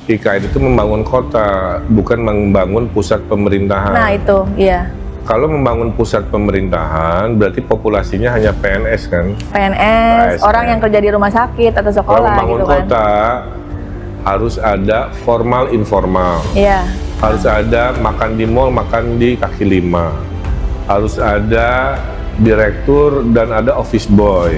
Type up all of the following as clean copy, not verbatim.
IKN itu membangun kota, bukan membangun pusat pemerintahan. Nah itu, iya. Kalau membangun pusat pemerintahan, berarti populasinya hanya PNS kan? PNS, orang yang kerja di rumah sakit atau Kalau sekolah membangun gitu kan. kota, harus ada formal informal. Iya. Harus ada makan di mall, makan di kaki lima. Harus ada direktur dan ada office boy.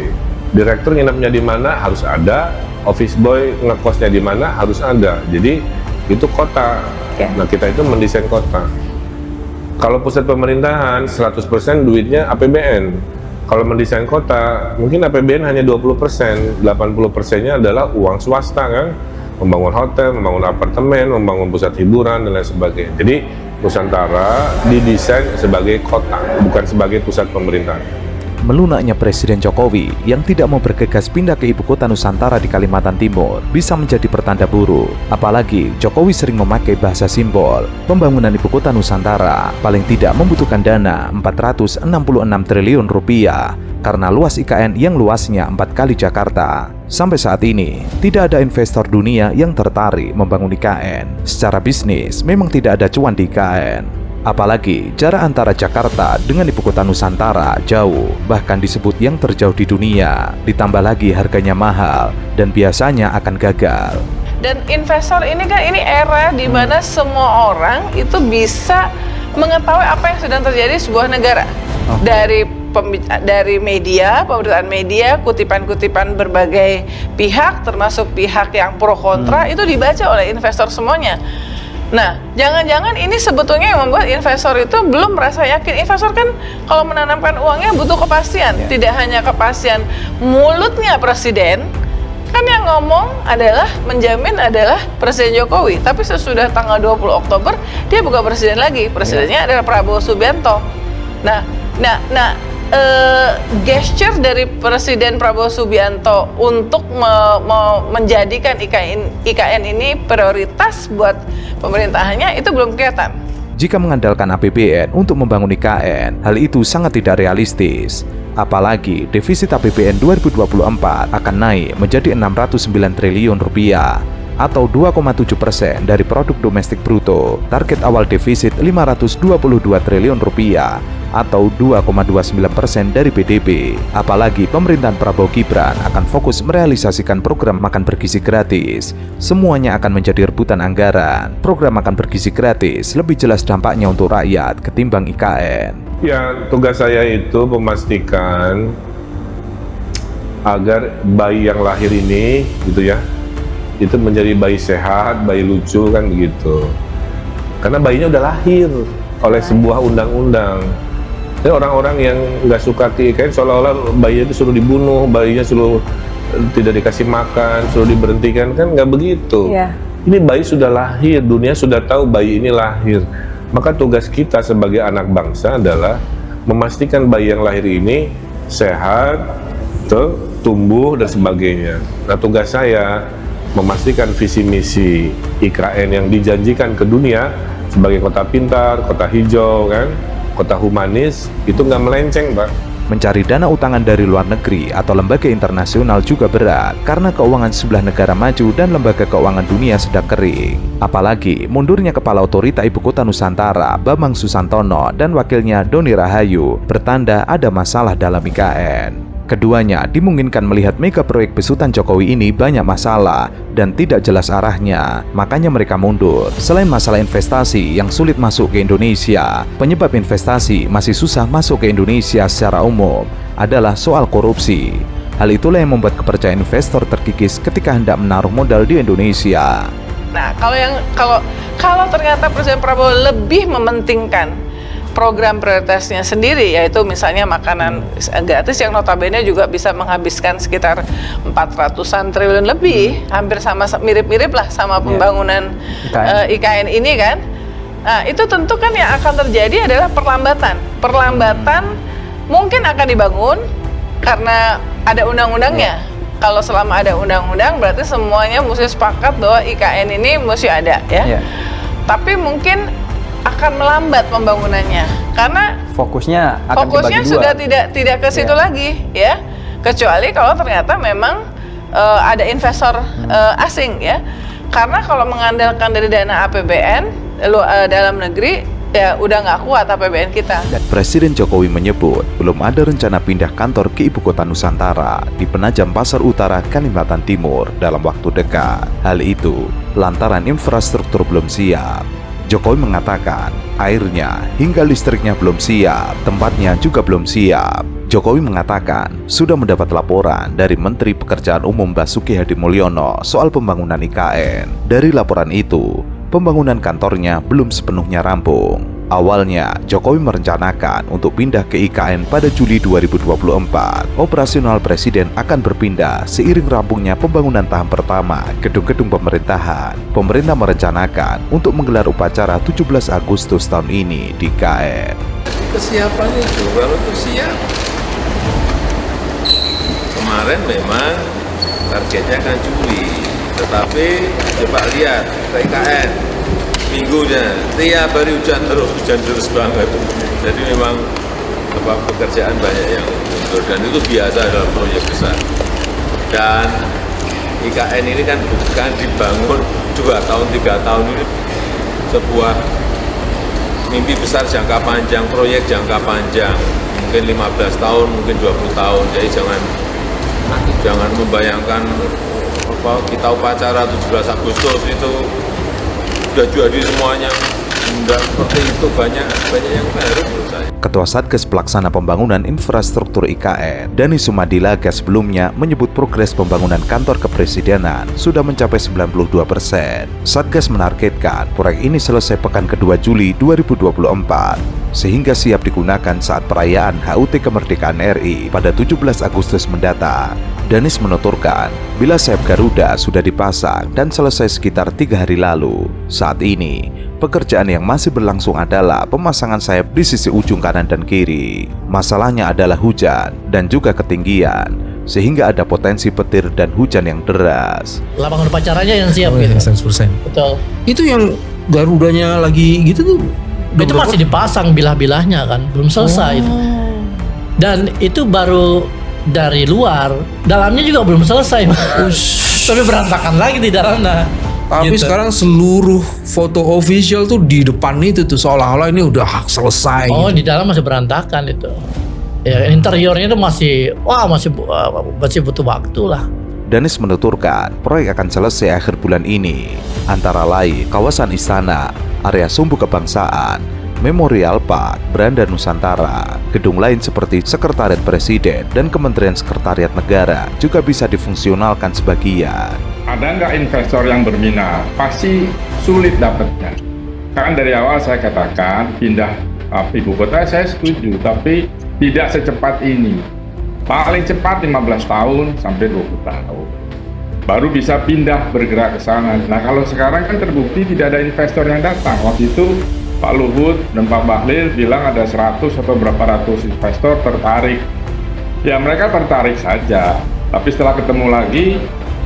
Direktur nginepnya di mana harus ada, office boy ngekosnya di mana harus ada. Jadi itu kota. Oke. Nah kita itu mendesain kota. Kalau pusat pemerintahan 100% duitnya APBN. Kalau mendesain kota mungkin APBN hanya 20%, 80%-nya adalah uang swasta kan. Membangun hotel, membangun apartemen, membangun pusat hiburan dan lain sebagainya. Jadi Nusantara didesain sebagai kota, bukan sebagai pusat pemerintahan. Melunaknya Presiden Jokowi yang tidak mau bergegas pindah ke ibu kota Nusantara di Kalimantan Timur bisa menjadi pertanda buruk. Apalagi Jokowi sering memakai bahasa simbol. Pembangunan ibu kota Nusantara paling tidak membutuhkan dana 466 triliun rupiah karena luas IKN yang luasnya 4 kali Jakarta. Sampai saat ini, tidak ada investor dunia yang tertarik membangun IKN. Secara bisnis, memang tidak ada cuan di IKN. Apalagi jarak antara Jakarta dengan ibu kota Nusantara jauh, bahkan disebut yang terjauh di dunia. Ditambah lagi harganya mahal dan biasanya akan gagal. Dan investor ini kan ini era di mana semua orang itu bisa mengetahui apa yang sedang terjadi di sebuah negara. Dari media, pemberitaan media, kutipan-kutipan berbagai pihak, termasuk pihak yang pro kontra, itu dibaca oleh investor semuanya. Nah, jangan-jangan ini sebetulnya yang membuat investor itu belum merasa yakin. Investor kan kalau menanamkan uangnya butuh kepastian. Tidak hanya kepastian mulutnya presiden, kan yang ngomong adalah, menjamin adalah Presiden Jokowi. Tapi sesudah tanggal 20 Oktober, dia bukan presiden lagi. Presidennya adalah Prabowo Subianto. Gesture dari Presiden Prabowo Subianto untuk menjadikan IKN ini prioritas buat pemerintahannya itu belum kelihatan. Jika mengandalkan APBN untuk membangun IKN, hal itu sangat tidak realistis. Apalagi defisit APBN 2024 akan naik menjadi 609 triliun rupiah atau 2,7% dari produk domestik bruto. Target awal defisit 522 triliun rupiah atau 2,29% dari PDB. Apalagi pemerintahan Prabowo Gibran akan fokus merealisasikan program makan bergizi gratis. Semuanya akan menjadi rebutan anggaran. Program makan bergizi gratis lebih jelas dampaknya untuk rakyat ketimbang IKN. Ya, tugas saya itu memastikan agar bayi yang lahir ini gitu ya, itu menjadi bayi sehat, bayi lucu kan begitu. Karena bayinya udah lahir oleh sebuah undang-undang. Jadi orang-orang yang nggak suka ke IKN seolah-olah bayinya itu suruh dibunuh, bayinya suruh tidak dikasih makan, suruh diberhentikan, kan nggak begitu. Iya. Ini bayi sudah lahir, dunia sudah tahu bayi ini lahir. Maka tugas kita sebagai anak bangsa adalah memastikan bayi yang lahir ini sehat, tumbuh dan sebagainya. Nah, tugas saya memastikan visi misi IKN yang dijanjikan ke dunia sebagai kota pintar, kota hijau kan, kota humanis, itu nggak melenceng, Pak. Mencari dana utangan dari luar negeri atau lembaga internasional juga berat karena keuangan sebelah negara maju dan lembaga keuangan dunia sedang kering. Apalagi mundurnya Kepala Otorita Ibu Kota Nusantara Bambang Susantono dan wakilnya Doni Rahayu bertanda ada masalah dalam IKN. Keduanya dimungkinkan melihat mega proyek besutan Jokowi ini banyak masalah dan tidak jelas arahnya, makanya mereka mundur. Selain masalah investasi yang sulit masuk ke Indonesia, penyebab investasi masih susah masuk ke Indonesia secara umum adalah soal korupsi. Hal itulah yang membuat kepercayaan investor terkikis ketika hendak menaruh modal di Indonesia. Nah, kalau ternyata Presiden Prabowo lebih mementingkan program prioritasnya sendiri, yaitu misalnya makanan gratis yang notabene juga bisa menghabiskan sekitar 400-an triliun lebih, hampir sama mirip-mirip lah sama pembangunan IKN ini kan. Nah, itu tentu kan yang akan terjadi adalah perlambatan mungkin akan dibangun karena ada undang-undangnya. Kalau selama ada undang-undang berarti semuanya mesti sepakat bahwa IKN ini mesti ada ya. Tapi mungkin akan melambat pembangunannya karena fokusnya dibagi dua. Sudah tidak ke situ lagi ya, kecuali kalau ternyata memang ada investor asing ya. Karena kalau mengandalkan dari dana APBN dalam negeri, ya udah nggak kuat APBN kita. Presiden Jokowi menyebut belum ada rencana pindah kantor ke ibu kota Nusantara di Penajam Pasar Utara, Kalimantan Timur dalam waktu dekat. Hal itu lantaran infrastruktur belum siap. Jokowi mengatakan airnya hingga listriknya belum siap, tempatnya juga belum siap. Jokowi mengatakan sudah mendapat laporan dari Menteri Pekerjaan Umum Basuki Hadi Mulyono soal pembangunan IKN. Dari laporan itu, pembangunan kantornya belum sepenuhnya rampung. Awalnya, Jokowi merencanakan untuk pindah ke IKN pada Juli 2024. Operasional Presiden akan berpindah seiring rampungnya pembangunan tahap pertama gedung-gedung pemerintahan. Pemerintah merencanakan untuk menggelar upacara 17 Agustus tahun ini di IKN. Kesiapan itu, kalau itu siap. Kemarin memang targetnya kan Juli, tetapi coba lihat ke IKN. Minggunya tiap hari hujan terus banget. Jadi memang pekerjaan banyak yang mundur dan itu biasa dalam proyek besar. Dan IKN ini kan bukan dibangun 2 tahun 3 tahun, ini sebuah mimpi besar jangka panjang, proyek jangka panjang, mungkin 15 tahun, mungkin 20 tahun. Jadi jangan membayangkan kita upacara 17 Agustus itu sudah jadi semuanya, enggak seperti itu, banyak yang baru menurut saya. Ketua Satgas Pelaksana Pembangunan Infrastruktur IKN, Dani Sumadilaga sebelumnya menyebut progres pembangunan kantor kepresidenan sudah mencapai 92%. Satgas menargetkan proyek ini selesai pekan kedua Juli 2024, sehingga siap digunakan saat perayaan HUT Kemerdekaan RI pada 17 Agustus mendatang. Danis menuturkan, bila sayap Garuda sudah dipasang dan selesai sekitar 3 hari lalu, saat ini pekerjaan yang masih berlangsung adalah pemasangan sayap di sisi ujung kanan dan kiri. Masalahnya adalah hujan dan juga ketinggian, sehingga ada potensi petir dan hujan yang deras. Lapangan upacaranya yang siap gitu. 100%. Betul. Itu yang Garudanya lagi gitu tuh. Itu masih dipasang bilah-bilahnya kan, belum selesai itu. Dan itu baru dari luar, dalamnya juga belum selesai. Tapi berantakan lagi di dalamnya. Tapi gitu. sekarang seluruh foto official tuh di depan itu tuh seolah-olah ini udah selesai. Oh, gitu. di dalam masih berantakan itu. Ya, interiornya itu masih butuh waktu lah. Danis menuturkan proyek akan selesai akhir bulan ini, antara lain kawasan istana, area sumbu kebangsaan, Memorial Park, Beranda Nusantara. Gedung lain seperti Sekretariat Presiden dan Kementerian Sekretariat Negara juga bisa difungsionalkan sebagian. Ada nggak investor yang berminat? Pasti sulit dapatnya. Kan dari awal saya katakan pindah ibu kota saya setuju, tapi tidak secepat ini. Paling cepat 15 tahun sampai 20 tahun. Baru bisa pindah bergerak ke sana. Nah kalau sekarang kan terbukti tidak ada investor yang datang. Waktu itu Pak Luhut dan Pak Bahlil bilang ada 100 atau berapa ratus investor tertarik. Ya mereka tertarik saja. Tapi setelah ketemu lagi,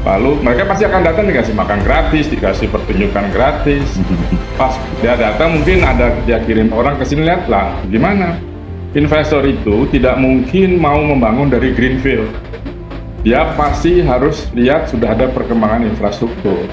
lalu mereka pasti akan datang dikasih makan gratis, dikasih pertunjukan gratis. Pas dia datang mungkin dia kirim orang ke sini, lihat lah gimana. Investor itu tidak mungkin mau membangun dari greenfield. Dia pasti harus lihat sudah ada perkembangan infrastruktur.